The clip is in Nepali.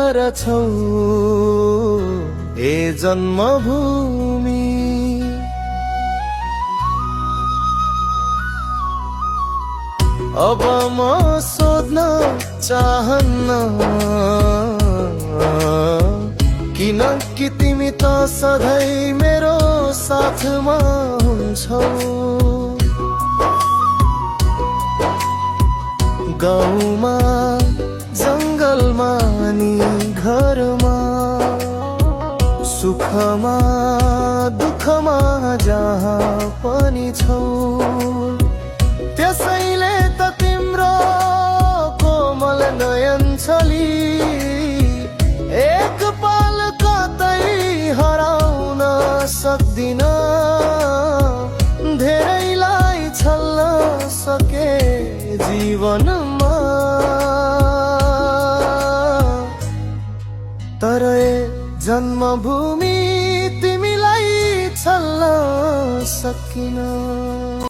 गर्छौ ए जन्मभूमि। अब म सोध्न चाहन्न किनकि तिमी त सधैँ मेरो साथमा हुन्छौ। गाउँमा जङ्गलमा नि घरमा, सुखमा दुःखमा जहाँ पनि छौ। त्यसैले त तिम्रो कोमल नयन छली एक पल कतै हराउन सक्दिन। धेरैलाई छल्न सके जीवनमा, तर ए जन्मभूमि तिमीलाई छल्न सकिन।